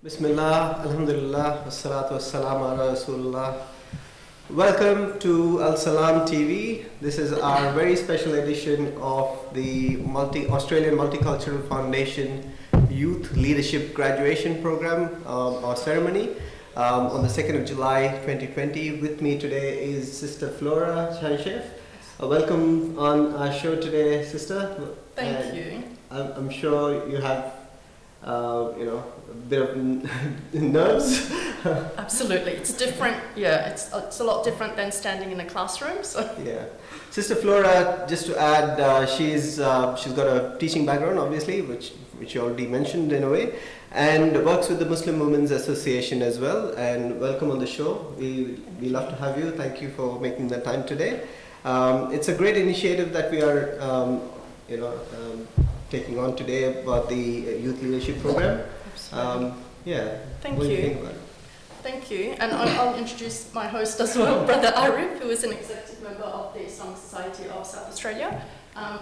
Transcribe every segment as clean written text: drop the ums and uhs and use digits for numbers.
Bismillah, Alhamdulillah, Wassalatu Wassalamu ala Rasulullah. Welcome to Al Salam TV. This is our very special edition of the Australian Multicultural Foundation Youth Leadership Graduation Program or ceremony on the 2nd of July 2020. With me today is Sister Flora Chanchef. Welcome on our show today, Sister. Thank you. I'm sure you have a bit of nerves. Absolutely, it's different. Yeah, it's a lot different than standing in a classroom. So Yeah, Sister Flora. Just to add, she's got a teaching background, obviously, which you already mentioned in a way, and works with the Muslim Women's Association as well. And welcome on the show. We love to have you. Thank you for making the time today. It's a great initiative that we are, taking on today about the Youth Leadership Program. Thank what do you. think about it? Thank you, and I'll introduce my host as well, Brother Arif, who is an executive member of the Islamic Society of South Australia.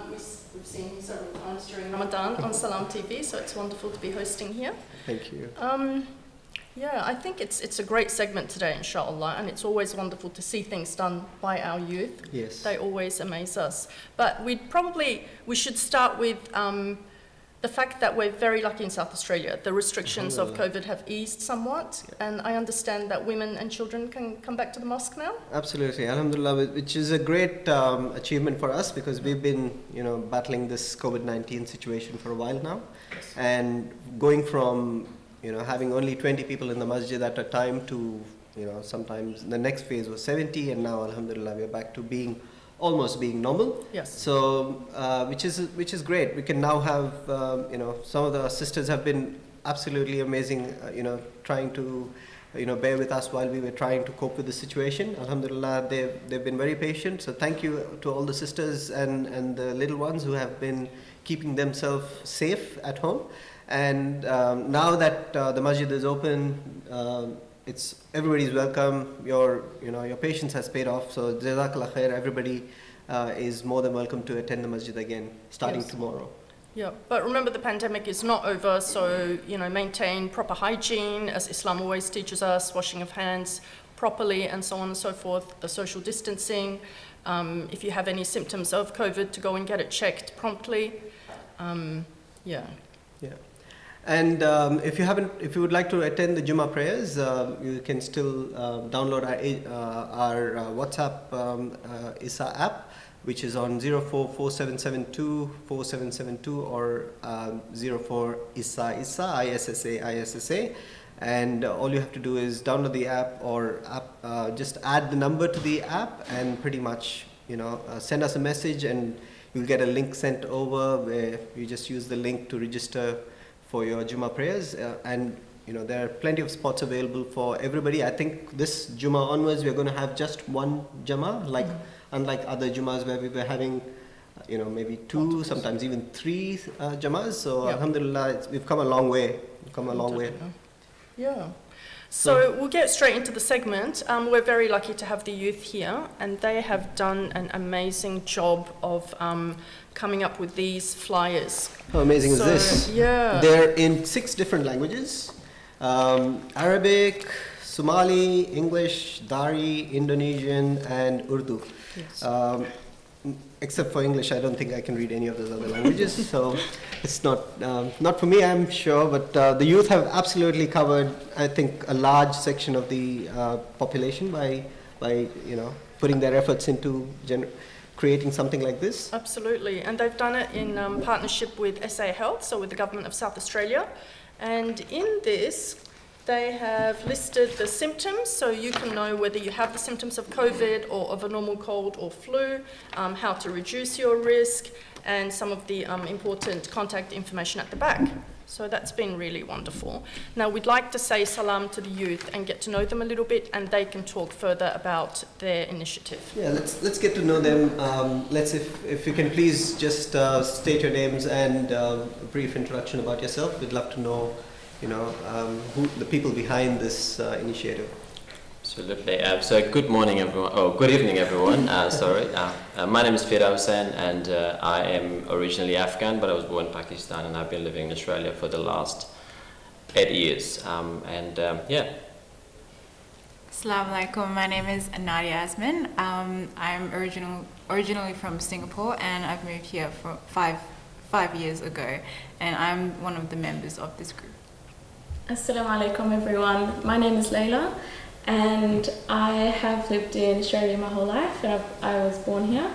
We've seen him several times during Ramadan on Salam TV, so it's wonderful to be hosting here. Thank you. I think it's a great segment today, inshallah, and it's always wonderful to see things done by our youth. Yes. They always amaze us. But we should start with the fact that we're very lucky in South Australia. The restrictions of COVID have eased somewhat, and I understand that women and children can come back to the mosque now. Absolutely, Alhamdulillah, which is a great achievement for us because we've been, battling this COVID-19 situation for a while now, Yes. and going from having only 20 people in the masjid at a time to sometimes the next phase was 70, and now Alhamdulillah we're back to almost being normal. Yes. So which is great. We can now have some of the sisters have been absolutely amazing. Trying to bear with us while we were trying to cope with the situation. Alhamdulillah, they've been very patient. So thank you to all the sisters and the little ones who have been keeping themselves safe at home. And now that the masjid is open, it's everybody's welcome. Your patience has paid off. So Jazakallah khair. Everybody is more than welcome to attend the masjid again, starting tomorrow. Yeah, but remember the pandemic is not over, so maintain proper hygiene, as Islam always teaches us, washing of hands properly and so on and so forth, the social distancing. If you have any symptoms of COVID, to go and get it checked promptly. Yeah. And if you would like to attend the Jummah prayers, you can still download our WhatsApp ISA app, which is on 0447724772 or 04 ISSA. And all you have to do is download the app or just add the number to the app and pretty much send us a message, and you'll get a link sent over where you just use the link to register for your Jummah prayers, and there are plenty of spots available for everybody. I think this Jummah onwards we're going to have just one Jummah, unlike other Jummahs where we were having maybe two, sometimes even three Jummahs. So Alhamdulillah, we've come a long way. Yeah. So we'll get straight into the segment. We're very lucky to have the youth here, and they have done an amazing job of coming up with these flyers. How amazing is this? Yeah. They're in 6 different languages: Arabic, Somali, English, Dari, Indonesian, and Urdu. Yes. Except for English, I don't think I can read any of those other languages, so it's not for me, I'm sure. But the youth have absolutely covered, I think, a large section of the population by putting their efforts into creating something like this. Absolutely, and they've done it in partnership with SA Health, so with the government of South Australia. And in this, they have listed the symptoms, so you can know whether you have the symptoms of COVID or of a normal cold or flu, how to reduce your risk, and some of the important contact information at the back. So that's been really wonderful. Now we'd like to say salam to the youth and get to know them a little bit, and they can talk further about their initiative. Yeah, let's get to know them. If you can please just state your names and a brief introduction about yourself. We'd love to know who the people behind this initiative. Absolutely. So good morning, everyone. Oh, good evening, everyone. My name is Fira Hussain, and I am originally Afghan, but I was born in Pakistan, and I've been living in Australia for the last 8 years. Yeah. Assalamu alaikum. My name is Nadia Asman. I'm originally from Singapore, and I've moved here for five years ago, and I'm one of the members of this group. Assalamu alaikum everyone. My name is Layla, and I have lived in Australia my whole life, and I was born here,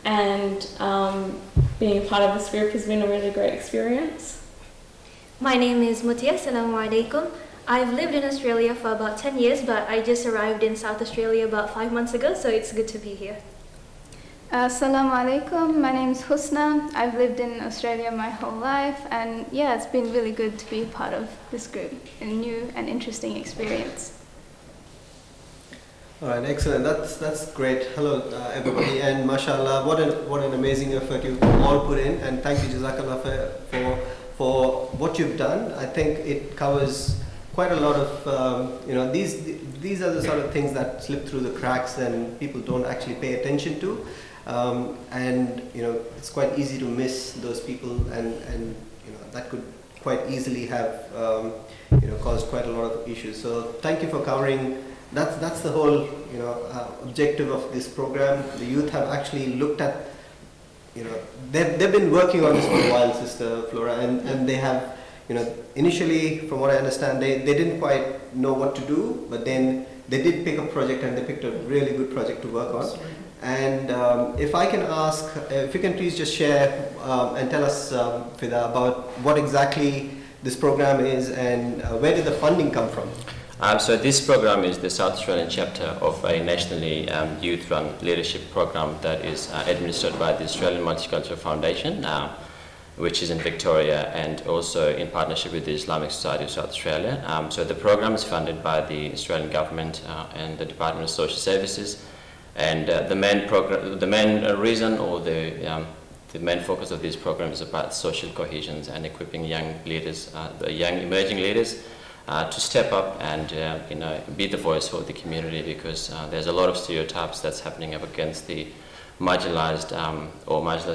and being a part of this group has been a really great experience. My name is Mutia. Assalamu alaikum. I've lived in Australia for about 10 years, but I just arrived in South Australia about 5 months ago, so it's good to be here. Assalamu alaikum. My name is Husna. I've lived in Australia my whole life, and yeah, it's been really good to be a part of this group, a new and interesting experience. All right, excellent. That's great. Hello, everybody, and mashallah, what an amazing effort you all put in, and thank you, Jazakallah, for what you've done. I think it covers quite a lot of these are the sort of things that slip through the cracks and people don't actually pay attention to, and it's quite easy to miss those people, and that could quite easily have caused quite a lot of issues. So thank you for covering. That's the whole objective of this program. The youth have actually looked at they've been working on this for a while, Sister Flora, and they have initially, from what I understand, they didn't quite know what to do, but then they did pick a project, and they picked a really good project to work on. And if I can ask, if you can please just share and tell us, Fida, about what exactly this program is, and where did the funding come from? So this program is the South Australian chapter of a nationally youth-run leadership program that is administered by the Australian Multicultural Foundation, which is in Victoria, and also in partnership with the Islamic Society of South Australia. So the program is funded by the Australian Government and the Department of Social Services, and the main reason, or the main focus of this program is about social cohesion and equipping young leaders, the young emerging leaders, to step up and be the voice for the community, because there's a lot of stereotypes that's happening up against the marginalized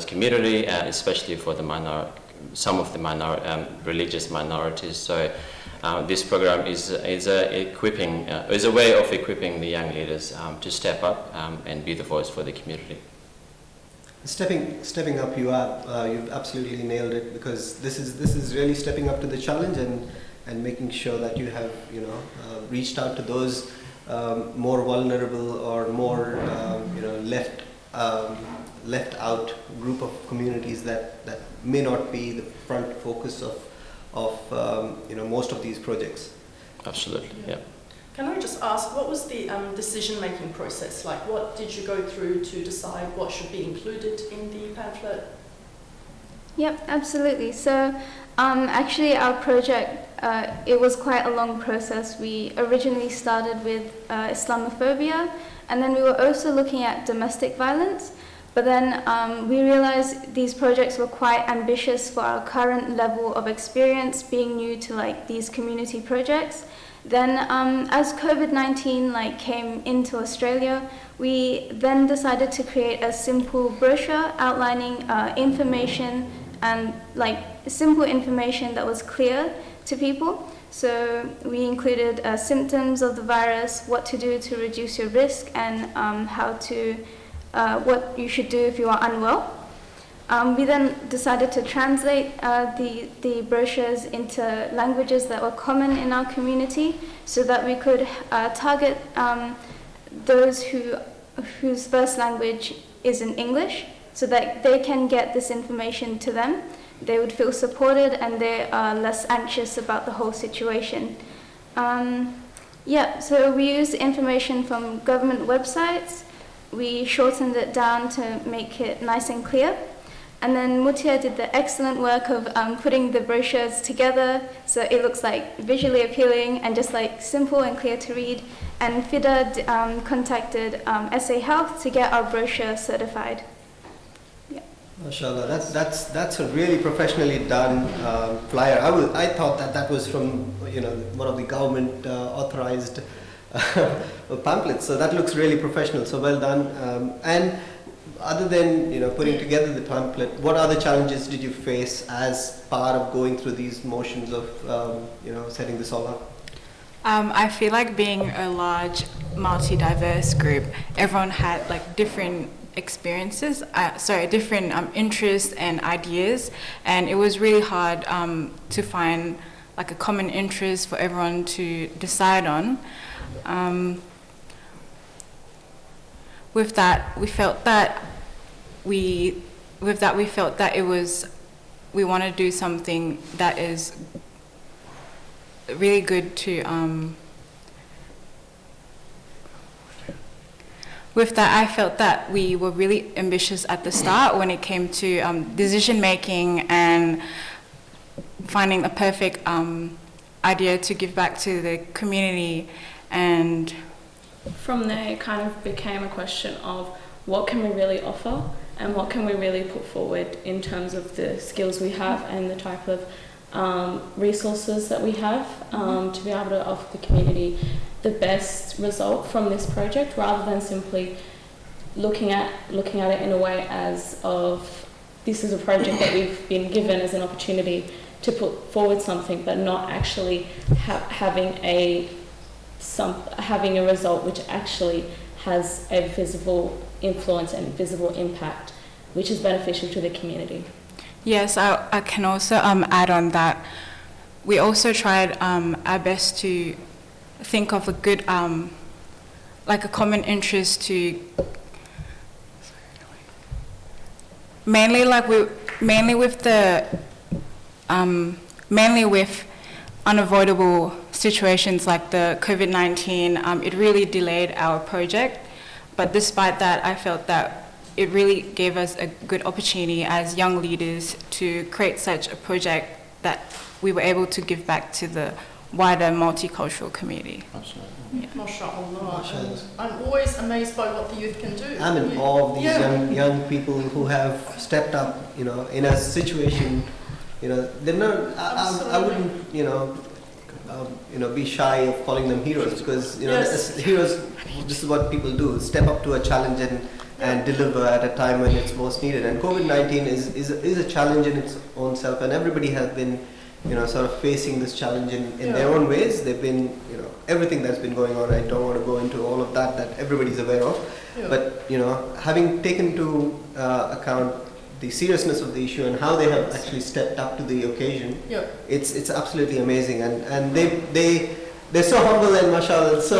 community, especially for the some of the religious minorities. So this program is a way of equipping the young leaders to step up and be the voice for the community. Stepping up, you've absolutely nailed it, because this is really stepping up to the challenge and making sure that you have reached out to those more vulnerable or more left out group of communities that may not be the front focus of most of these projects. Absolutely, yeah. Can I just ask, what was the decision-making process? Like, what did you go through to decide what should be included in the pamphlet? Yep, absolutely. So actually our project, it was quite a long process. We originally started with Islamophobia, and then we were also looking at domestic violence. But then we realized these projects were quite ambitious for our current level of experience, being new to these community projects. Then as COVID-19 came into Australia, we then decided to create a simple brochure outlining information, and simple information that was clear to people. So we included symptoms of the virus, what to do to reduce your risk, and what you should do if you are unwell. We then decided to translate the brochures into languages that were common in our community, so that we could target those whose first language is in English, so that they can get this information to them. They would feel supported, and they are less anxious about the whole situation. So we used information from government websites. We shortened it down to make it nice and clear. And then Mutia did the excellent work of putting the brochures together so it looks visually appealing and just simple and clear to read. And Fida contacted SA Health to get our brochure certified. MashaAllah, that's a really professionally done flyer. I thought that was from one of the government authorized pamphlets. So that looks really professional. So well done. And other than putting together the pamphlet, what other challenges did you face as part of going through these motions of setting this all up? I feel like being a large, multi-diverse group, everyone had like different experiences, different interests and ideas, and it was really hard to find like a common interest for everyone to decide on. With that, we felt that we want to do something that is really good to. With that, I felt that we were really ambitious at the start when it came to decision making and finding a perfect idea to give back to the community. And from there, it kind of became a question of what can we really offer and what can we really put forward in terms of the skills we have and the type of resources that we have to be able to offer the community the best result from this project, rather than simply looking at it in a way as of this is a project that we've been given as an opportunity to put forward something, but not actually having a result which actually has a visible influence and visible impact, which is beneficial to the community. Yes, I can also add on that. We also tried our best to think of a good, like a common interest to, mainly with unavoidable situations like the COVID-19. It really delayed our project, but despite that, I felt that it really gave us a good opportunity as young leaders to create such a project that we were able to give back to the wider multicultural community. Absolutely. Yeah. Mashallah. I'm always amazed by what the youth can do. I'm in awe of these young people who have stepped up, in a situation, they're not, I wouldn't, be shy of calling them heroes, because, as heroes, this is what people do, step up to a challenge and deliver at a time when it's most needed. And COVID-19 is a challenge in its own self, and everybody has been, sort of facing this challenge in their own ways. They've been, everything that's been going on, I don't want to go into all of that everybody's aware of. Yeah. But, having taken to account the seriousness of the issue and how they have actually stepped up to the occasion, it's absolutely amazing. And they're so humble and mashallah, so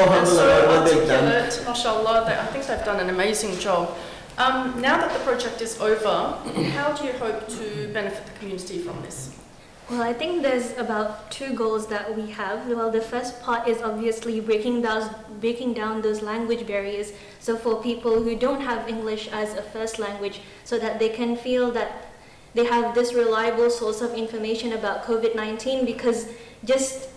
humble about what they've done. Mashallah, I think they've done an amazing job. Now that the project is over, how do you hope to benefit the community from this? Well, I think there's about 2 goals that we have. Well, the first part is obviously breaking down those language barriers. So for people who don't have English as a first language, so that they can feel that they have this reliable source of information about COVID-19, because just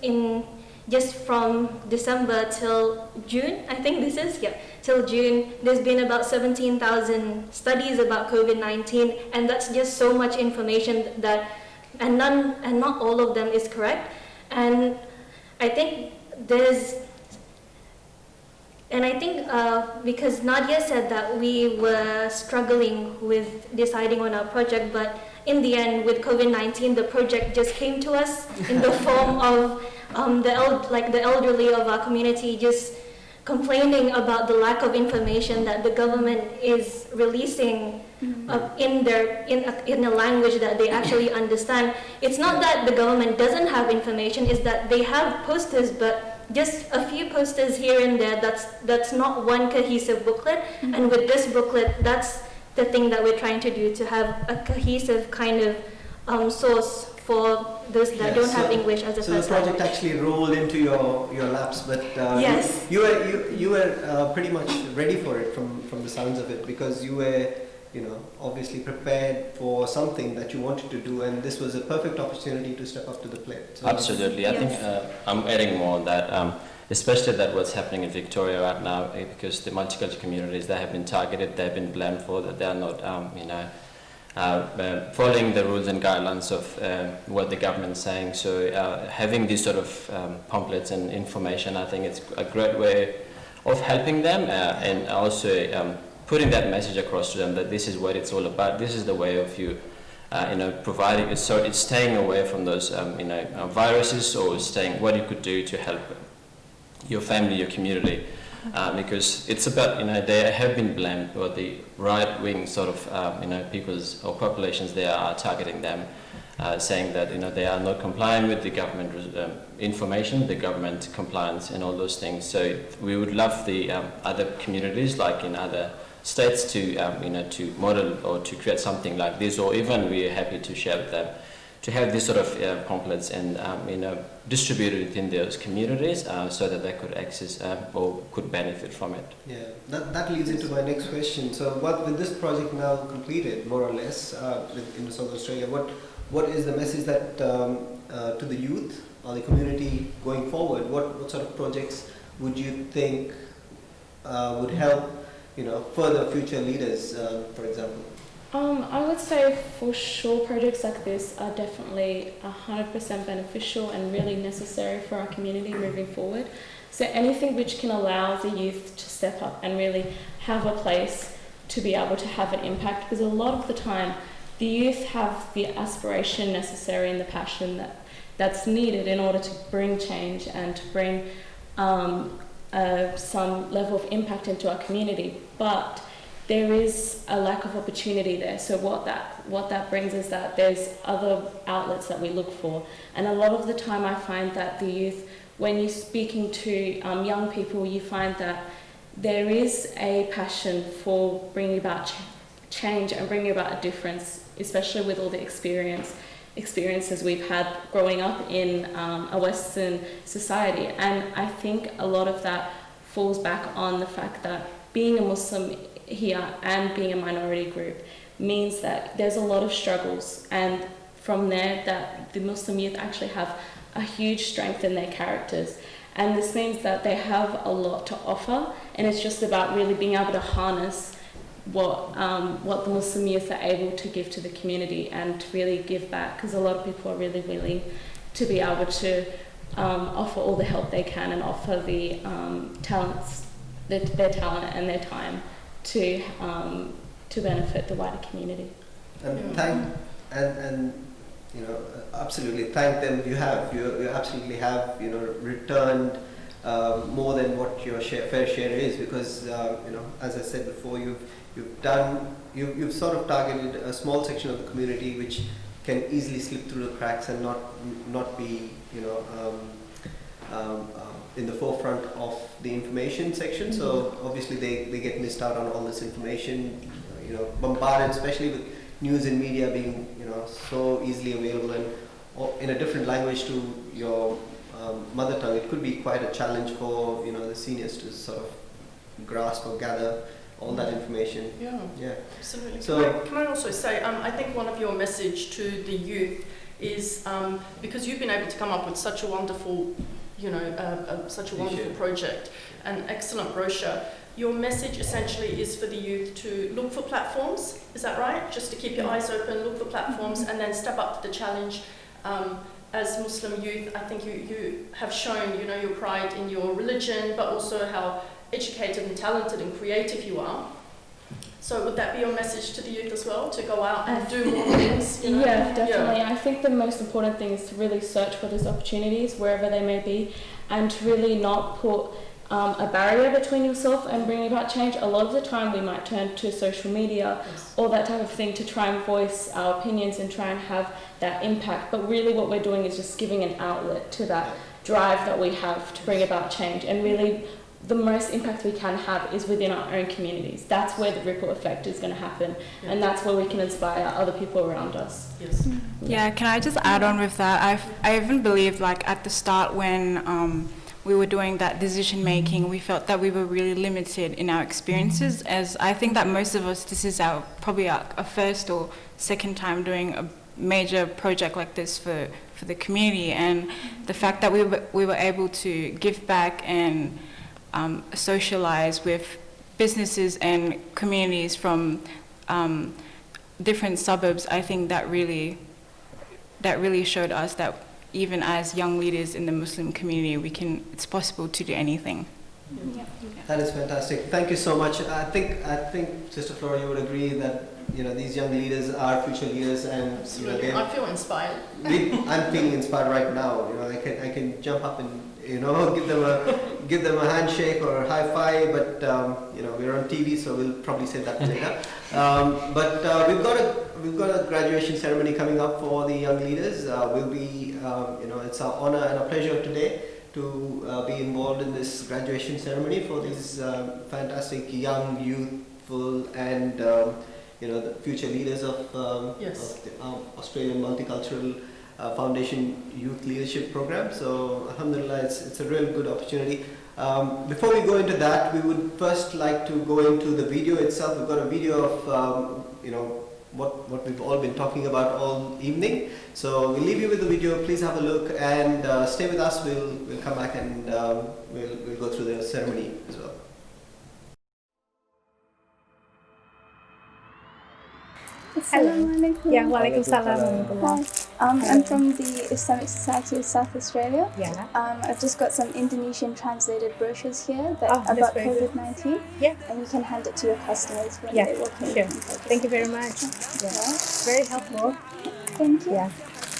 from December till June, I think this is, till June, there's been about 17,000 studies about COVID-19, and that's just so much information that, and not all of them is correct. And I think because Nadia said that we were struggling with deciding on our project, but in the end, with COVID-19, the project just came to us in the form of the elderly of our community just complaining about the lack of information that the government is releasing in a language that they actually understand. It's not that the government doesn't have information, it's that they have posters, but just a few posters here and there. That's not one cohesive booklet. And with this booklet, that's the thing that we're trying to do, to have a cohesive kind of source for those that don't have English as a first language. So the project actually rolled into your laps, but yes, you were pretty much ready for it from the sounds of it, because you were obviously prepared for something that you wanted to do, and this was a perfect opportunity to step up to the plate. So absolutely, I think I'm adding more on that. Especially that what's happening in Victoria right now, because the multicultural communities, they have been targeted, they have been blamed for that, they are not, following the rules and guidelines of what the government is saying. So having these sort of pamphlets and information, I think it's a great way of helping them and also putting that message across to them that this is what it's all about. This is the way of you, providing it. So it's staying away from those, viruses, or staying what you could do to help your family, your community. Because it's about, they have been blamed, or the right-wing sort of, peoples or populations, they are targeting them, saying that, they are not complying with the government information, the government compliance and all those things. So we would love the other communities, like in other states, to, to model or to create something like this, or even we are happy to share with them, to have these sort of pamphlets and distributed within those communities, so that they could access or could benefit from it. Yeah, that leads into my next question. So, with this project now completed, more or less, in South Australia, what is the message that to the youth or the community going forward? What sort of projects would you think would help, further future leaders, for example? I would say for sure projects like this are definitely 100% beneficial and really necessary for our community moving forward. So anything which can allow the youth to step up and really have a place to be able to have an impact, because a lot of the time the youth have the aspiration necessary and the passion that's needed in order to bring change and to bring some level of impact into our community. But there is a lack of opportunity there. So what that brings is that there's other outlets that we look for. And a lot of the time I find that the youth, when you're speaking to young people, you find that there is a passion for bringing about change and bringing about a difference, especially with all the experiences we've had growing up in a Western society. And I think a lot of that falls back on the fact that being a Muslim here and being a minority group means that there's a lot of struggles, and from there that the Muslim youth actually have a huge strength in their characters, and this means that they have a lot to offer, and it's just about really being able to harness what the Muslim youth are able to give to the community and to really give back, because a lot of people are really willing to be able to offer all the help they can and offer the talents, their talent and their time to benefit the wider community. And absolutely thank them. You absolutely have returned more than what your fair share is, because as I said before, you've sort of targeted a small section of the community which can easily slip through the cracks and not be in the forefront of the information section. Mm-hmm. So obviously they get missed out on all this information, bombarded, especially with news and media being so easily available and in a different language to your mother tongue. It could be quite a challenge for the seniors to sort of grasp or gather all that information. Yeah, absolutely. So can I also say, I think one of your message to the youth is because you've been able to come up with such a wonderful project, an excellent brochure. Your message essentially is for the youth to look for platforms, is that right? Just to keep your eyes open, look for platforms, and then step up to the challenge. As Muslim youth, I think you have shown, your pride in your religion, but also how educated and talented and creative you are. So would that be your message to the youth as well, to go out and do more things? Yeah, definitely. Yeah. I think the most important thing is to really search for those opportunities wherever they may be, and to really not put a barrier between yourself and bringing about change. A lot of the time we might turn to social media or that type of thing to try and voice our opinions and try and have that impact, but really what we're doing is just giving an outlet to that drive that we have to bring about change. And really the most impact we can have is within our own communities. That's where the ripple effect is going to happen, and that's where we can inspire other people around us. Yes. Yeah, can I just add on with that? I even believe, like, at the start when we were doing that decision making, we felt that we were really limited in our experiences, as I think that most of us, this is probably our first or second time doing a major project like this for the community, and the fact that we were able to give back and socialize with businesses and communities from different suburbs, I think that really showed us that even as young leaders in the Muslim community, it's possible to do anything. Yeah. That is fantastic. Thank you so much. I think Sister Flora, you would agree that these young leaders are future leaders, and I feel inspired. I'm feeling inspired right now. I can jump up and give them a handshake or a high five, but we're on TV, so we'll probably say that later. But we've got a graduation ceremony coming up for the young leaders. It's our honor and a pleasure today to be involved in this graduation ceremony for these fantastic young, youthful, and the future leaders of the Australian Multicultural Foundation Youth Leadership Program. So, alhamdulillah, it's a real good opportunity. Before we go into that, we would first like to go into the video itself. We've got a video of what we've all been talking about all evening. So we'll leave you with the video. Please have a look and stay with us. We'll come back and we'll go through the ceremony as well. Assalamualaikum. Yeah, Waalaikumsalam. I'm from the Islamic Society of South Australia. Yeah. I've just got some Indonesian translated brochures here about very good. COVID-19. Yeah. And you can hand it to your customers when Yeah, they walk in. sure. Thank you very much. Yeah. Very helpful. Thank you. Yeah.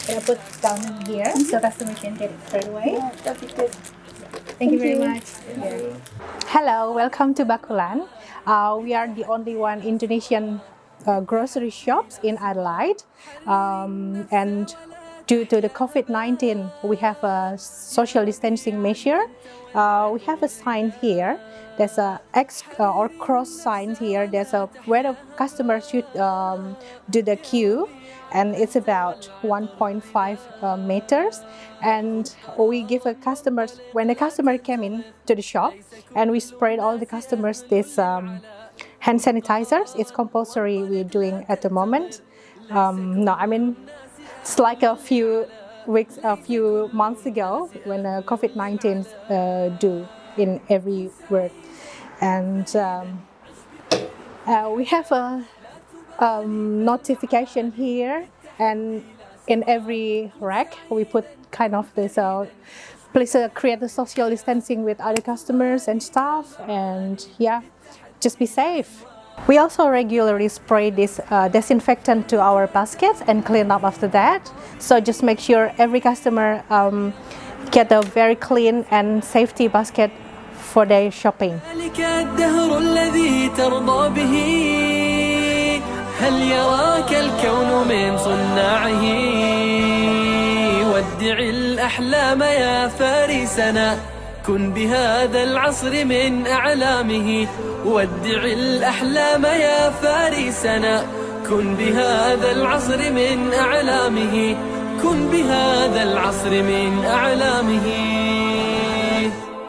Can I put down here so customer can get it straight away? Yeah, that'd be good. Thank you very much. Yeah. Hello, welcome to Bakulan. We are the only one Indonesian grocery shops in Adelaide, and due to the COVID-19, we have a social distancing measure. We have a sign here. There's a X or cross sign here. There's a where the customer should do the queue, and it's about 1.5 meters. And we give a customers when the customer came in to the shop, and we sprayed all the customers this hand sanitizers. It's compulsory. We're doing at the moment. It's like a few months ago when COVID-19 do in every word. And we have a notification here, and in every rack we put kind of this please create the social distancing with other customers and staff, and just be safe. We also regularly spray this disinfectant to our baskets and clean up after that. So just make sure every customer get a very clean and safety basket for their shopping. هل يراك الكون من صناعه ودع الأحلام يا فارسنا كن بهذا العصر من أعلامه ودع الأحلام يا فارسنا كن بهذا العصر من أعلامه كن بهذا العصر من أعلامه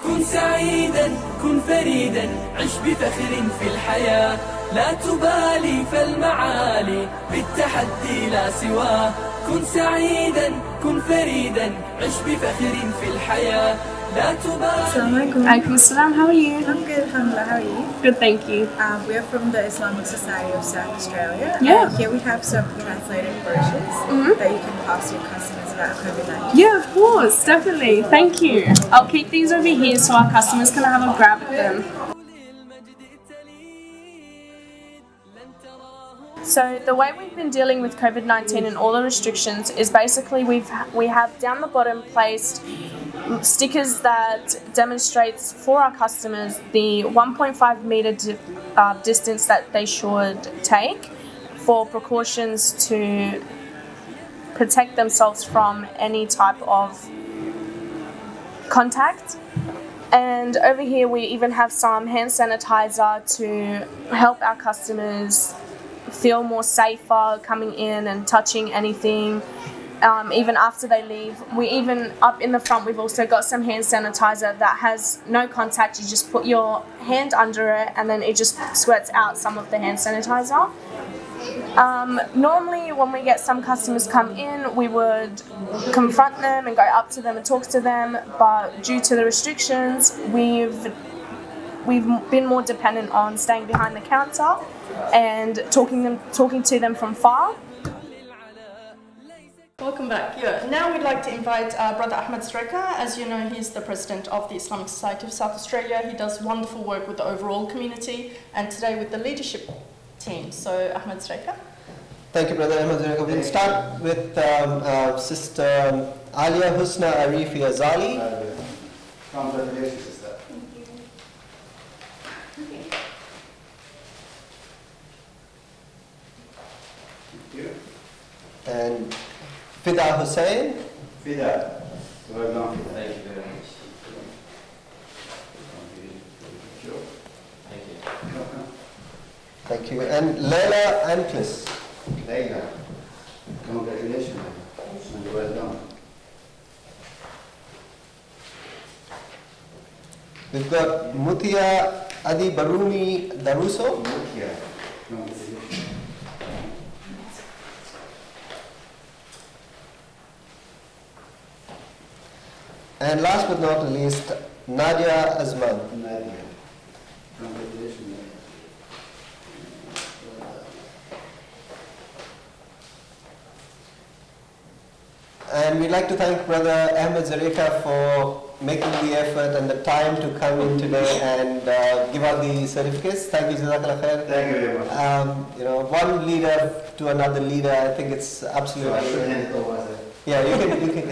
كن سعيدا كن فريدا عش بفخر في الحياة لا تبالي فالمعالي بالتحدي لا سواه كن سعيدا كن فريدا عش بفخر في الحياة لا تبالي. Assalamualaikum. Waalaikumsalam. How are you? I'm good, alhamdulillah. How are you? Good, thank you. We are from the Islamic Society of South Australia. Yeah. Here we have some translated brochures that you can pass your customers about COVID-19. Yeah, of course, definitely. Thank you. I'll keep these over here so our customers can have a grab at them. So the way we've been dealing with COVID-19 and all the restrictions is basically we have down the bottom placed stickers that demonstrates for our customers the 1.5 meter distance that they should take for precautions to protect themselves from any type of contact. And over here we even have some hand sanitizer to help our customers feel more safer coming in and touching anything. Even after they leave, we even up in the front we've also got some hand sanitizer that has no contact. You just put your hand under it and then it just squirts out some of the hand sanitizer. Normally when we get some customers come in, we would confront them and go up to them and talk to them, but due to the restrictions we've been more dependent on staying behind the counter and talking to them from far. Welcome back. Yeah. Now we'd like to invite Brother Ahmed Zreka. As you know, he's the president of the Islamic Society of South Australia. He does wonderful work with the overall community and today with the leadership team. So, Ahmed Zreka. Thank you, Brother Ahmed Zreka. We'll start with Sister Alia Husna Arifi Azali. Congratulations, sister. Thank you. And Fida Hussain. Fida. Well done, Fida. Thank you very much. Thank you. Thank you. And Leila Anklis. Leila. Congratulations, and well done. We've got Mutia Adi Baruni Daruso. Mutia. Congratulations. And last but not least, Nadia Azman. Nadia. Congratulations. And we'd like to thank Brother Ahmed Zreka for making the effort and the time to come in today and give out the certificates. Thank you, Jazakallah Khair. Thank you very much. You know, one leader to another leader, I think it's absolutely. So I should hand it over, sir. Yeah, you can.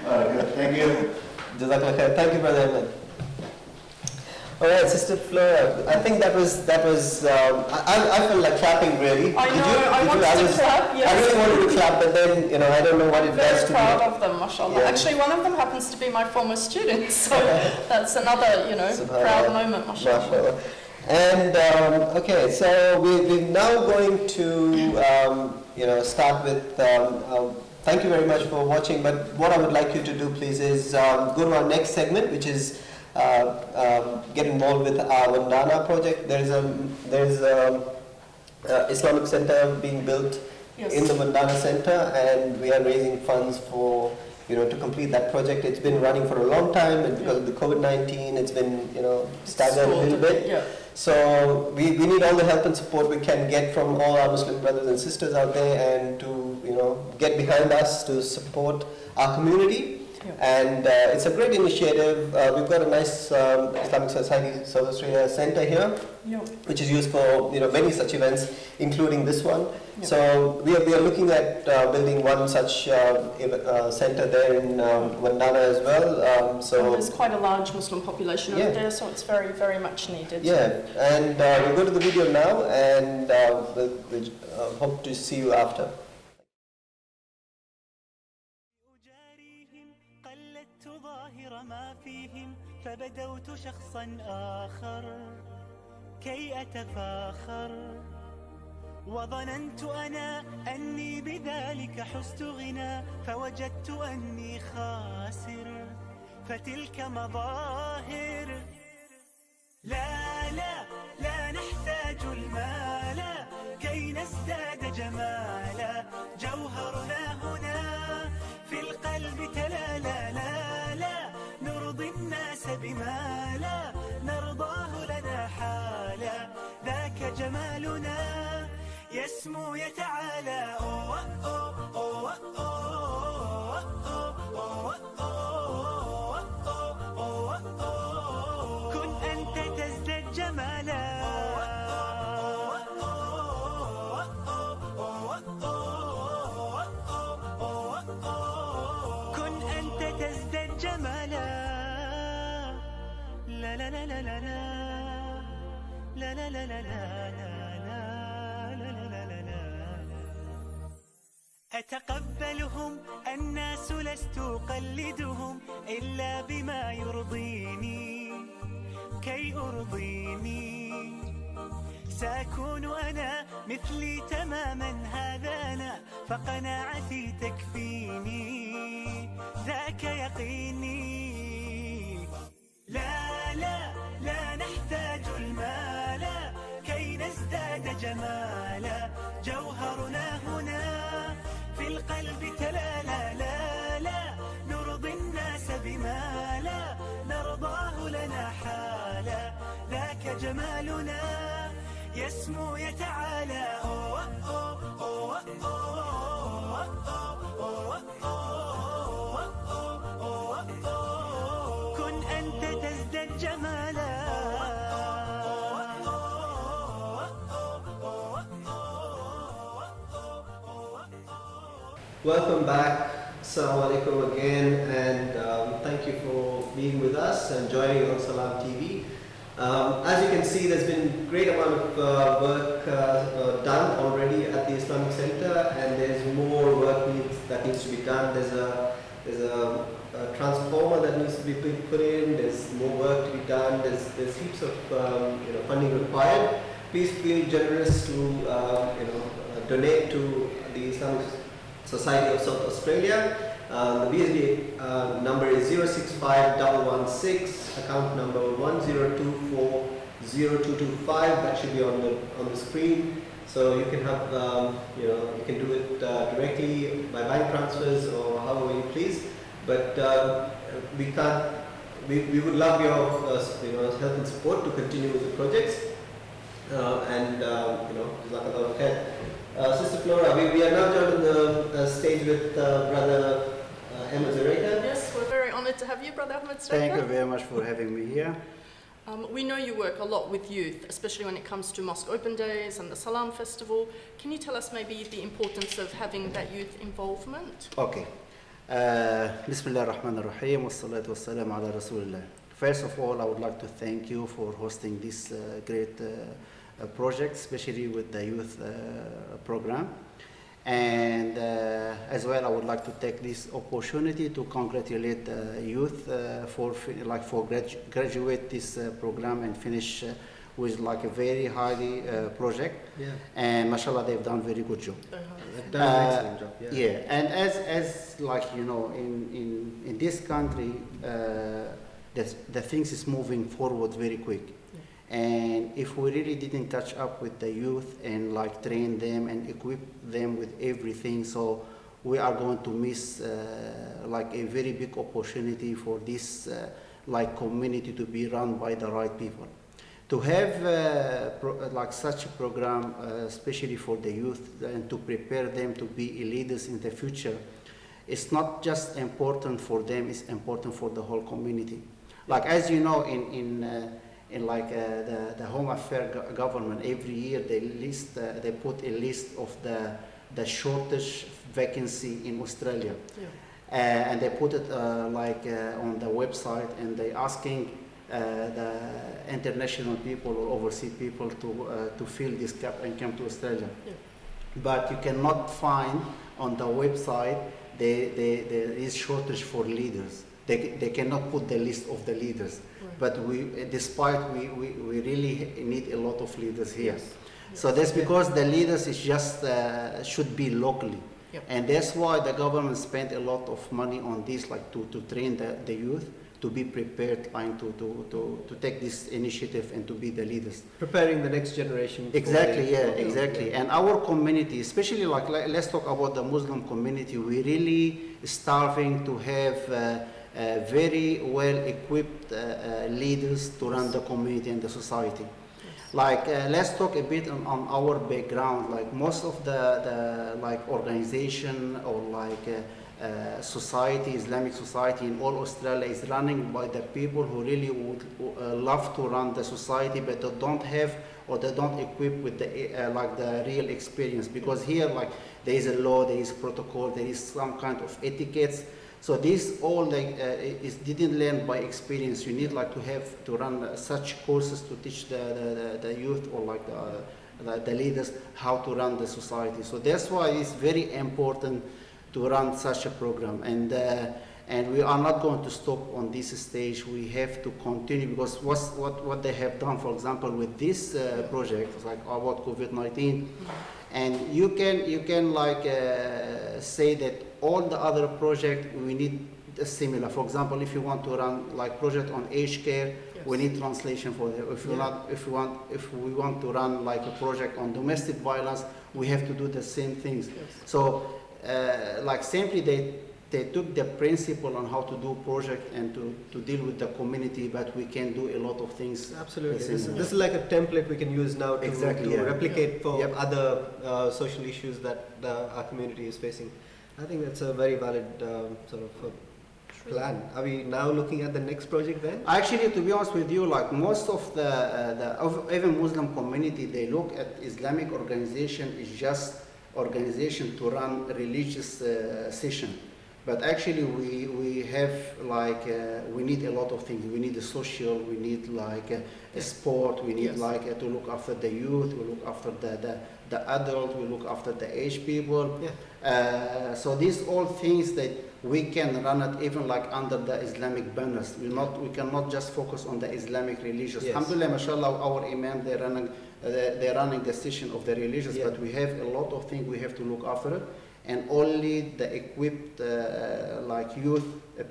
All right, good. Thank you. Jazakallah Khair. Thank you, Brother Ahmed. All right, Sister Flora. I think that was. I felt like clapping really. I know. I wanted to clap. Yes. I really wanted to clap, but then I don't know what it does to me. I'm very proud of them, mashallah. Yeah. Actually, one of them happens to be my former student, so that's another, proud moment, mashallah. Mashallah. And okay, so we're now going to start with. Thank you very much for watching. But what I would like you to do, please, is go to our next segment, which is get involved with our Vandana project. There is a Islamic center being built in the Vandana center, and we are raising funds for to complete that project. It's been running for a long time, and because of the COVID-19, it's been staggered a little bit. Yeah. So we need all the help and support we can get from all our Muslim brothers and sisters out there, and to get behind us to support our community. And it's a great initiative. We've got a nice Islamic Society South Australia Centre here, which is used for many such events, including this one. So we are looking at building one such centre there in Vandana as well. So there's quite a large Muslim population over there, so it's very, very much needed. Yeah, and we'll go to the video now, and we'll hope to see you after. ما فيهم فبدوت شخصا آخر كي أتفاخر وظننت أنا أني بذلك حزت غنى فوجدت أني خاسر فتلك مظاهر لا لا لا نحتاج المال كي نزداد جمالا جوهرنا هنا في القلب تلالا لا لا نرضي الناس بما لا نرضاه لنا حالا ذاك جمالنا يسمو يتعالى أوه أوه أوه أوه أوه أوه أوه كن أنت تزداد جمالا كن أنت تزداد جمالا لا لا لا لا لا لا لا لا لا لا لا أتقبلهم الناس لست أقلدهم إلا بما يرضيني كي أرضيني سأكون أنا مثلي تماما هذا أنا فقناعتي تكفيني ذاك يقيني لا لا لا نحتاج المال كي نزداد جمالا جوهرنا هنا في القلب تلالا لا لا نرضي الناس بما لا نرضاه لنا حالا ذاك جمالنا يسمو يتعالى أوه أوه أوه أوه أوه Welcome back. Assalamu alaikum again, and thank you for being with us and joining on Salam TV. As you can see, there's been great amount of work done already at the Islamic Center, and there's more work that needs to be done. There's a transformer that needs to be put in. There's more work to be done. There's heaps of funding required. Please feel generous to donate to the Islamic Society of South Australia. The BSB number is 065116, account number 10240225. That should be on the screen. So you can have you can do it directly by bank transfers or however you please. But we would love your help and support to continue with the projects. Jazakallah khair. Sister Flora, we are now joined on the stage with Brother Ahmed Zuraika. Yes, we're very honoured to have you, Brother Ahmed Zuraika. Thank you very much for having me here. We know you work a lot with youth, especially when it comes to Mosque Open Days and the Salam Festival. Can you tell us maybe the importance of having that youth involvement? Okay. Bismillah ar-Rahman ar-Rahim, wassalatu wassalamu ala Rasulillah. First of all, I would like to thank you for hosting this great project, especially with the youth program. And as well, I would like to take this opportunity to congratulate youth for graduate this program and finish with like a very highly project. Yeah. And mashallah, they've done very good job. They've done an excellent job. Yeah. Yeah, and as like in this country, the things is moving forward very quick. And if we really didn't touch up with the youth and like train them and equip them with everything, so we are going to miss like a very big opportunity for this like community to be run by the right people. To have like such a program, especially for the youth, and to prepare them to be leaders in the future, it's not just important for them; it's important for the whole community. Like as you know, in like the Home Affairs government, every year they put a list of the shortage vacancy in Australia, and they put it on the website, and they asking the international people or overseas people to fill this gap and come to Australia. But you cannot find on the website there is shortage for leaders. They cannot put the list of the leaders. But despite we really need a lot of leaders here. So that's because the leaders is just should be locally. And that's why the government spent a lot of money on this, like to train the youth to be prepared and to take this initiative and to be the leaders. Preparing the next generation. Exactly, exactly. And our community, especially like let's talk about the Muslim community, we really starving to have very well equipped leaders to run the community and the society. Like let's talk a bit on our background. Like most of the like organization or like society, Islamic society in all Australia is running by the people who really would love to run the society, but they don't have or they don't equip with the like the real experience. Because here like there is a law, there is protocol, there is some kind of etiquettes. So this all like didn't learn by experience. You need like to have to run such courses to teach the youth or like the leaders how to run the society. So that's why it's very important to run such a program. And we are not going to stop on this stage. We have to continue, because what they have done, for example, with this project, like about COVID-19, and you can like say that all the other projects we need similar. For example, if you want to run like project on aged care, we need translation for that. If we want to run like a project on domestic violence, we have to do the same things. So like simply they took the principle on how to do project and to deal with the community, but we can do a lot of things. Absolutely. This is like a template we can use now to replicate for other social issues that our community is facing. I think that's a very valid sort of plan. Are we now looking at the next project then? Actually, to be honest with you, like most of the even Muslim community, they look at Islamic organization is just organization to run religious session. But actually, we have like we need a lot of things. We need a social. We need like a sport. We need like to look after the youth. We look after the adult. We look after the aged people. So these all things that we can run it even like under the Islamic banners. We cannot just focus on the Islamic religious. Alhamdulillah, mashallah, our imam they're running the session of the religious, but we have a lot of things we have to look after it. And only the equipped like youth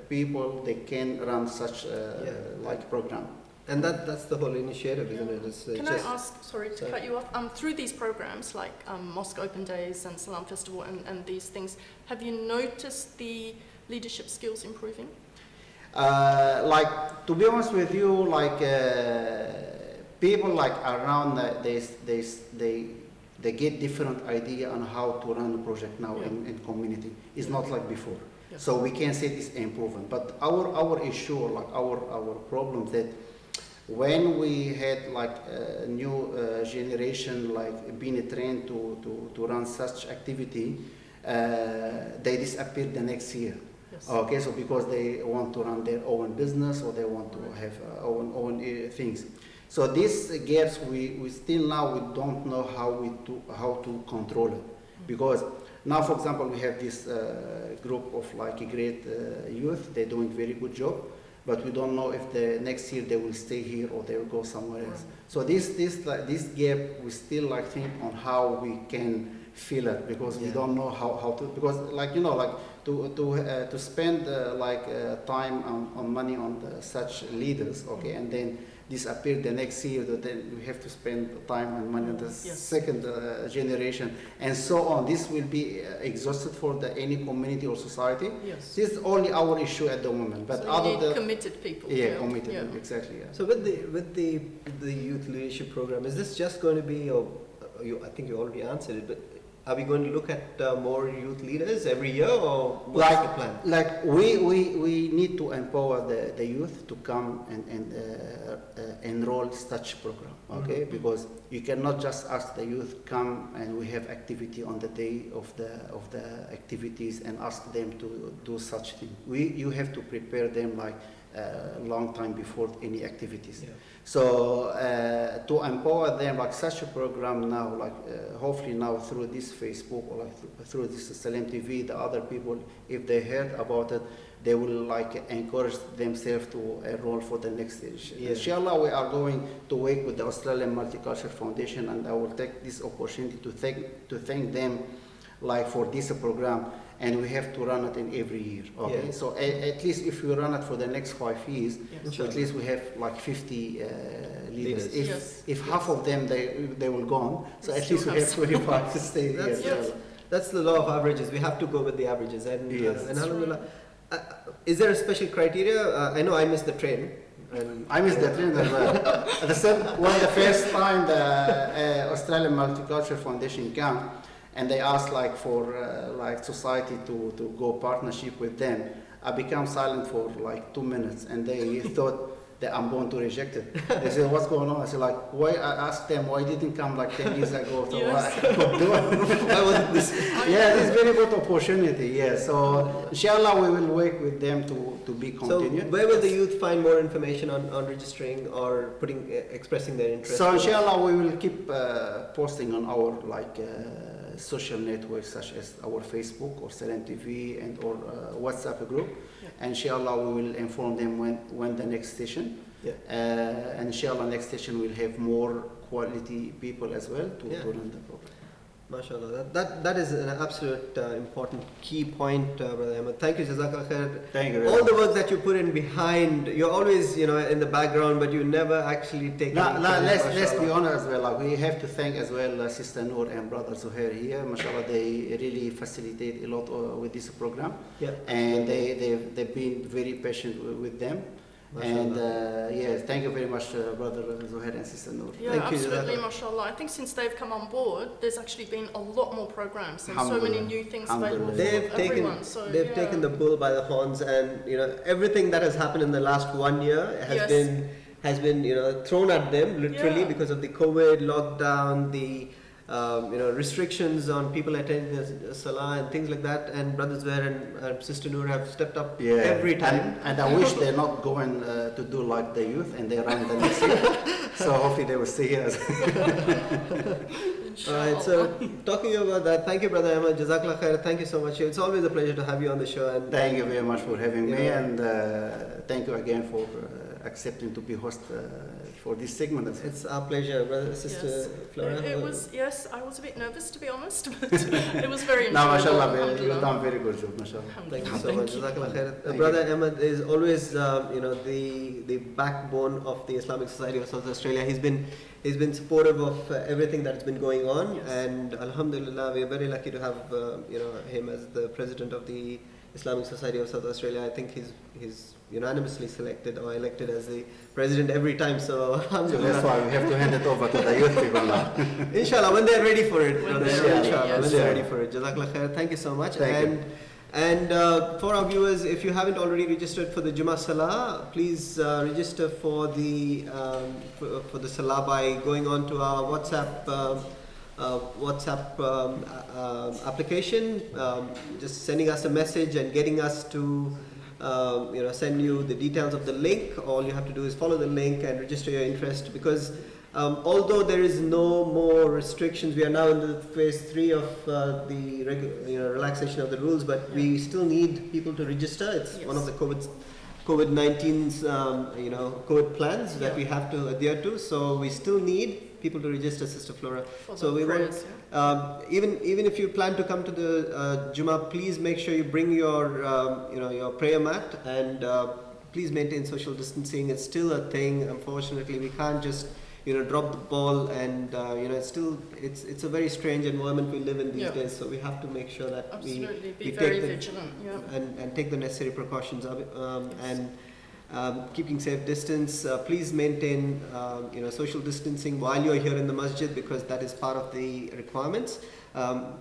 people they can run such like program. And that's the whole initiative, isn't it? Can I ask, sorry to cut you off, through these programs like Mosque Open Days and Salam Festival and these things, have you noticed the leadership skills improving? Like, to be honest with you, like people like around they get different idea on how to run a project now in community. It's not like before. So we can say it's improvement. But our issue, like our problem that when we had like a new generation like being trained to run such activity, they disappeared the next year. Okay, so because they want to run their own business or they want to have own things. So these gaps, we still now we don't know how to control it, because now, for example, we have this group of like great youth. They're doing very good job, but we don't know if the next year they will stay here or they will go somewhere else. So this gap, we still like think on how we can fill it, because we don't know how to, because like like to spend time on money on such leaders, okay, and then disappear the next year, then we have to spend time and money on the second generation, and so on. This will be exhausted for any community or society. This is only our issue at the moment. But so you need committed people. Committed, exactly. So with the youth leadership program, is this just going to be, I think you already answered it, but are we going to look at more youth leaders every year, or what's the plan? Like we need to empower the youth to come and enroll such program, okay? Because you cannot just ask the youth come and we have activity on the day of the activities and ask them to do such thing. You have to prepare them like long time before any activities. So to empower them like such a program now, like hopefully now through this Facebook or like through this Salam TV, the other people, if they heard about it, they will like encourage themselves to enroll for the next edition. Inshallah, we are going to work with the Australian Multicultural Foundation, and I will take this opportunity to thank them like for this program. And we have to run it in every year. Okay, so at least if we run it for the next 5 years, so at least we have like 50 leaders. If half of them they will go on, so at least we have 25 to stay here. That's the law of averages. We have to go with the averages. And alhamdulillah, is there a special criteria? I know I missed the train. And I missed the train as well. The first time the Australian Multicultural Foundation came, and they asked like for like society to go partnership with them, I became silent for like 2 minutes, and they thought that I'm going to reject it. They said, "What's going on?" I said, "Like, why?" I asked them, "Why didn't come like 10 years ago?" So I could do it. Why wasn't this? It's very good opportunity. So inshallah, we will work with them to be continued. So where will the youth find more information on registering or expressing their interest? So inshallah, we will keep posting on our like social networks such as our Facebook or Salam TV and or WhatsApp group. And inshallah, we will inform them when the next session. And inshallah, next session will have more quality people as well to run the program. MashaAllah. That is an absolute important key point, Brother Ahmed. Thank you, Jazakallah Khair. Thank you. All the work that you put in behind, you're always, in the background, but you never actually take. Let's be honest as well. Like, we have to thank as well Sister Noor and Brother Zuhair here. MashaAllah, they really facilitate a lot with this program. And they've been very patient with them. And thank you very much, Brother Zuhair and Sister Noor. Thank you, absolutely, mashallah. I think since they've come on board, there's actually been a lot more programs and so many new things available for everyone. They've taken the bull by the horns, and everything that has happened in the last 1 year has been thrown at them literally because of the COVID lockdown, the restrictions on people attending the Salah and things like that. And Brother Zubair and Sister Noor have stepped up every time. And I wish they're not going to do like the youth and they run the next year. So hopefully they will stay here. Alright, so talking about that, thank you, Brother Ahmed. Jazakallah khair. Thank you so much. It's always a pleasure to have you on the show. And thank you very much for having me, and thank you again for accepting to be host for this segment. It's our pleasure, Brother Sister Flora. It was, yes, I was a bit nervous to be honest, but it was very No, enjoyable. mashallah, you've done very good job, mashallah. Thank you so much. Jazakallah khair. Brother Ahmed is always, the backbone of the Islamic Society of South Australia. He's been supportive of everything that's been going on, and Alhamdulillah, we are very lucky to have him as the president of the Islamic Society of South Australia. I think he's unanimously selected or elected as the president every time. So Alhamdulillah. So that's why we have to hand it over to the youth people now. Inshallah, when they're ready for it. When they're ready for it. Jazakallah khair. Thank you so much. Thank you. And for our viewers, if you haven't already registered for the Jummah Salah, please register for the Salah by going on to our WhatsApp application, just sending us a message and getting us to send you the details of the link. All you have to do is follow the link and register your interest, because although there is no more restrictions, we are now in the phase 3 of the relaxation of the rules, but we still need people to register. It's one of the COVID-19's COVID plans that we have to adhere to. So we still need people to register, Sister Flora. So we want, even if you plan to come to the Jummah, please make sure you bring your your prayer mat, and please maintain social distancing. It's still a thing. Unfortunately, we can't just drop the ball, and it's a very strange environment we live in these days. So we have to make sure that we very vigilant, and take the necessary precautions and keeping safe distance. Please maintain social distancing while you're here in the masjid, because that is part of the requirements.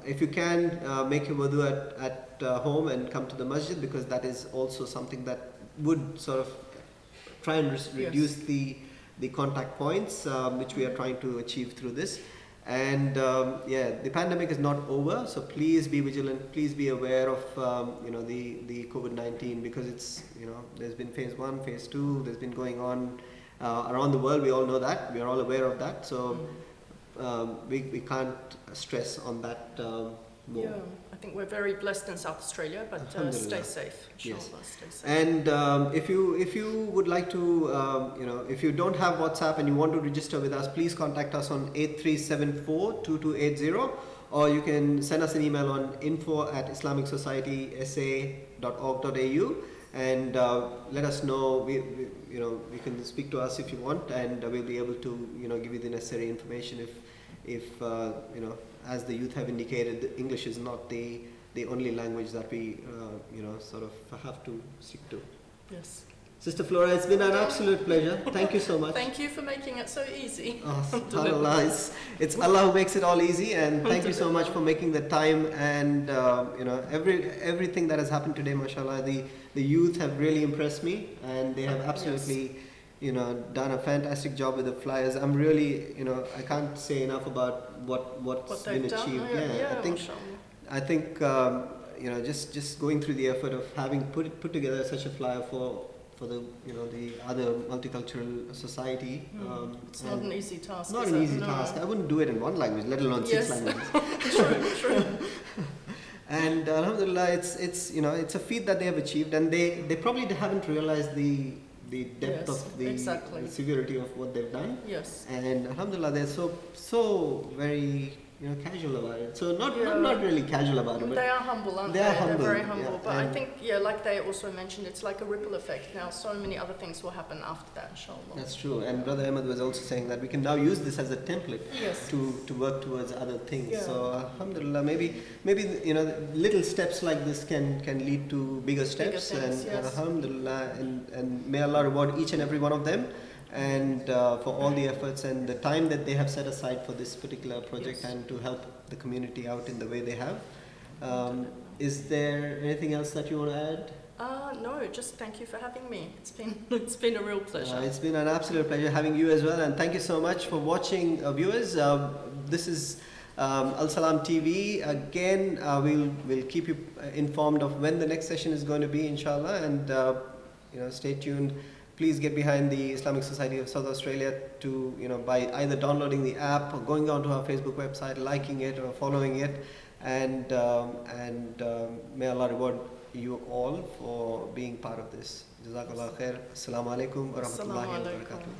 If you can, make your wudu at home and come to the masjid, because that is also something that would sort of try and reduce the contact points, which we are trying to achieve through this. And the pandemic is not over, so please be vigilant, please be aware of the COVID-19, because it's there's been phase 1, phase 2, there's been going on around the world. We all know that, we are all aware of that, so we can't stress on that more. Yeah, I think we're very blessed in South Australia, but stay safe. Yes. Stay safe. And if you would like to, if you don't have WhatsApp and you want to register with us, please contact us on 8374-2280, or you can send us an email on info@islamicsocietysA.org.au, and let us know. We can speak to us if you want, and we'll be able to give you the necessary information if as the youth have indicated, English is not the only language that we sort of have to stick to. Yes. Sister Flora, it's been an absolute pleasure. Thank you so much. Thank you for making it so easy. SubhanAllah, it's Allah who makes it all easy, and thank you so much for making the time, and everything that has happened today, mashallah. The youth have really impressed me, and they have absolutely done a fantastic job with the flyers. I'm really, I can't say enough about what's been achieved. I think just going through the effort of having put together such a flyer for the the other multicultural society. It's not an easy task. Not an easy task. I wouldn't do it in one language, let alone 6 languages. True. And Alhamdulillah, it's a feat that they have achieved, and they probably haven't realized the depth of the severity of what they've done. Yes. And Alhamdulillah, they're so very casual about it. So not really casual about it, but they are humble, aren't they? Humble, they're very humble. Yeah. But I think, like they also mentioned, it's like a ripple effect. Now so many other things will happen after that, inshallah. That's true. And Brother Ahmed was also saying that we can now use this as a template to work towards other things. Yeah. So Alhamdulillah, maybe little steps like this can lead to bigger steps. And Alhamdulillah, and may Allah reward each and every one of them, and for all the efforts and the time that they have set aside for this particular project, and to help the community out in the way they have. Is there anything else that you want to add? No, just thank you for having me. It's been a real pleasure. It's been an absolute pleasure having you as well, and thank you so much for watching, viewers. This is Al Salam TV, again, we'll keep you informed of when the next session is going to be, inshallah, and stay tuned. Please get behind the Islamic Society of South Australia to, by either downloading the app or going onto our Facebook website, liking it or following it, and may Allah reward you all for being part of this. Jazakallah khair. Assalamu alaikum wa rahmatullahi wa barakatuh.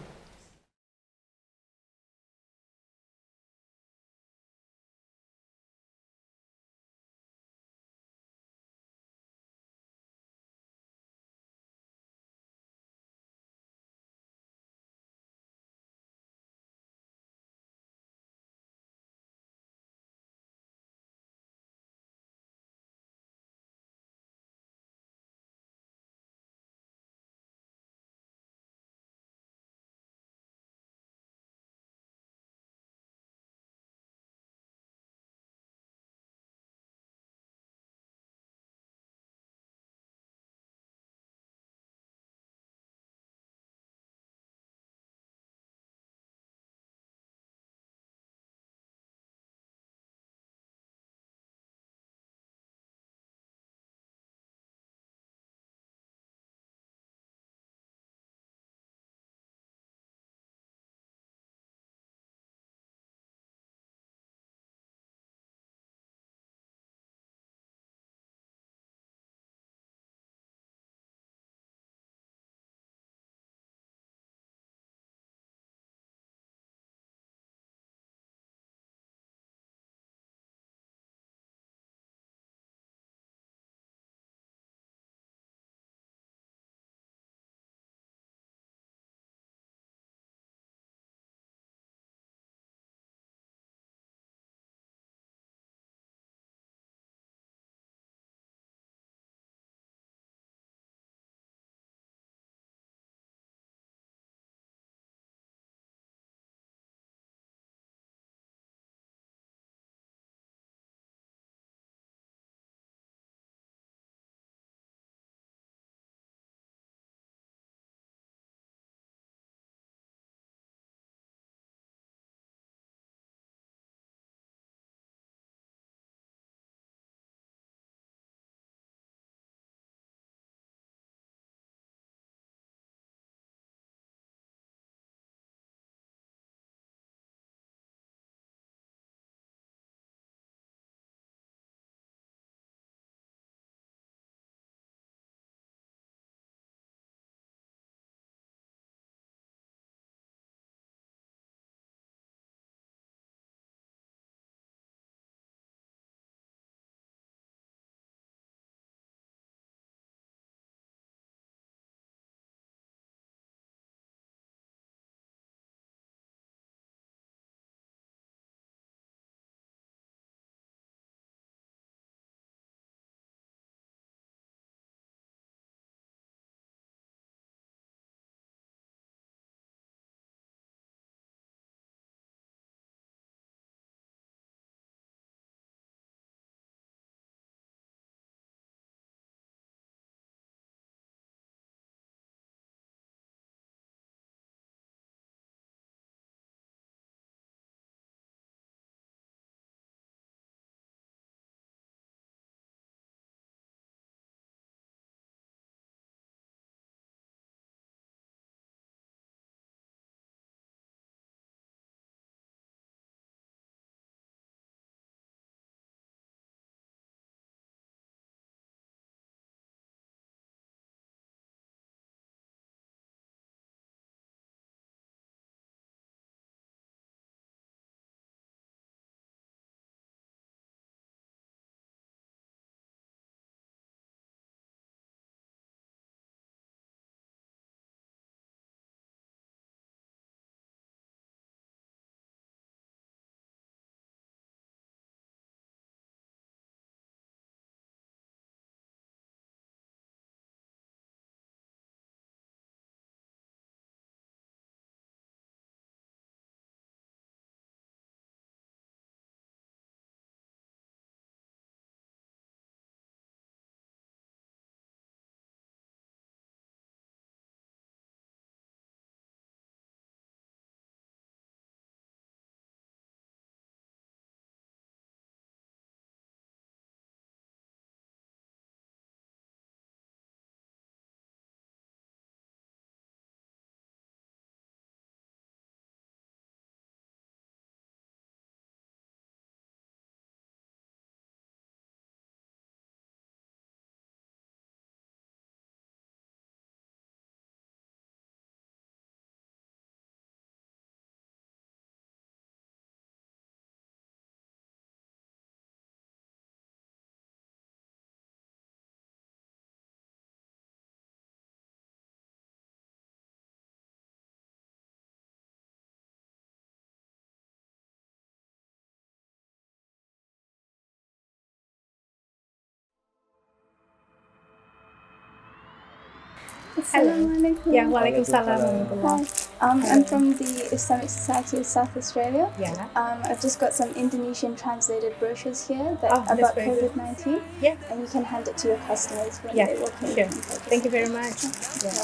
Assalamualaikum. Yeah, Waalaikumsalam. Hi. I'm from the Islamic Society of South Australia. Yeah. I've just got some Indonesian translated brochures here That's about very good. COVID-19. Yeah. And you can hand it to your customers when Yeah, they walk in. sure. Thank you very much. Yeah.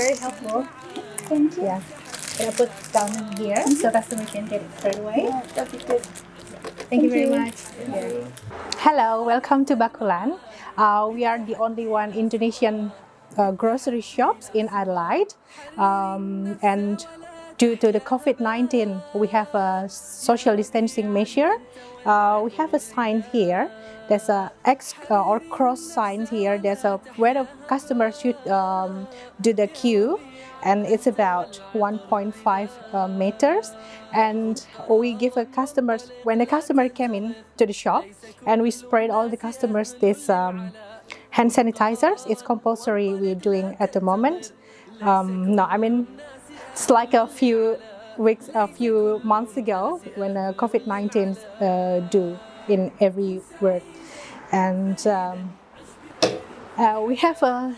Very helpful. Thank you. Yeah. Can I put down here so customer can get it straight away? Yeah, that'd be good. Thank you very much. Yeah. Hello, welcome to Bakulan. We are the only one Indonesian grocery shops in Adelaide, and due to the COVID-19, we have a social distancing measure. We have a sign here. There's a X or cross sign here. There's a where the customer should do the queue, and it's about 1.5 meters. And we give a customers when the customer came in to the shop, and we sprayed all the customers this hand sanitizers. It's compulsory. We're doing at the moment. No, I mean it's like a few months ago when COVID-19 do in every word. And we have a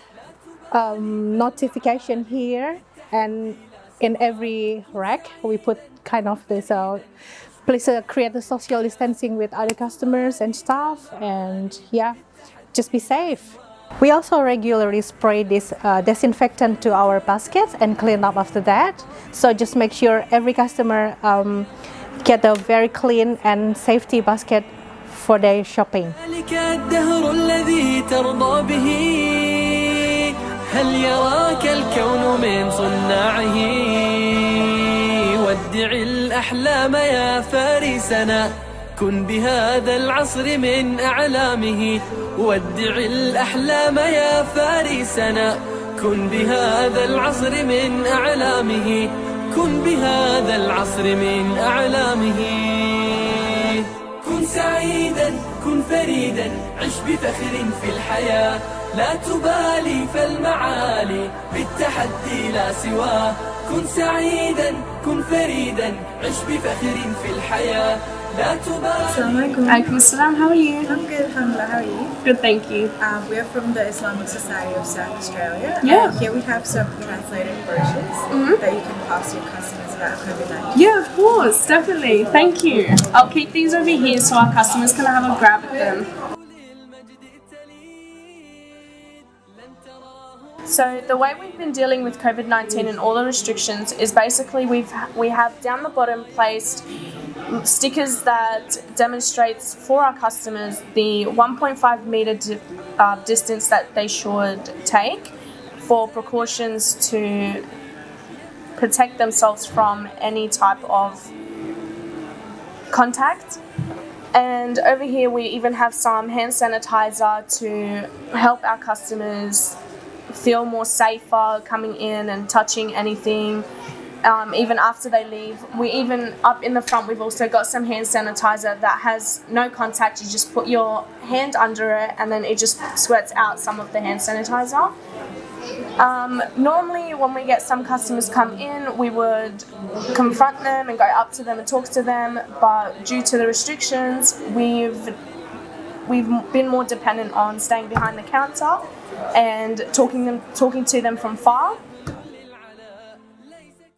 notification here, and in every rack we put kind of this please create the social distancing with other customers and staff, and yeah, just be safe. We also regularly spray this disinfectant to our baskets and clean up after that. So just make sure every customer get a very clean and safety basket for their shopping. هل يراك الكون من صناعه ودع الأحلام يا فارسنا كن بهذا العصر من أعلامه ودع الأحلام يا فارسنا كن بهذا العصر من أعلامه كن بهذا العصر من أعلامه كن سعيدا كن فريدا عش بفخر في الحياة لا تبالي فالمعالي بالتحدي لا سواه كن سعيدا كن فريدا عش بفخر في الحياة لا تبالي. Assalamualaikum. Alaikum assalam. How are you? I'm good, alhamdulillah. How are you? Good, thank you. We are from the Islamic Society of South Australia. Yeah. Here we have some translated brochures that you can pass your customers about COVID-19. Yeah, of course, definitely. Thank you. I'll keep these over here so our customers can have a grab at them. So the way we've been dealing with COVID-19 and all the restrictions is basically we have down the bottom placed stickers that demonstrates for our customers the 1.5 meter distance that they should take for precautions to protect themselves from any type of contact. And over here we even have some hand sanitizer to help our customers feel more safer coming in and touching anything. Even after they leave, we even up in the front we've also got some hand sanitizer that has no contact. You just put your hand under it and then it just squirts out some of the hand sanitizer. Normally when we get some customers come in, we would confront them and go up to them and talk to them, but due to the restrictions we've been more dependent on staying behind the counter and talking to them from far.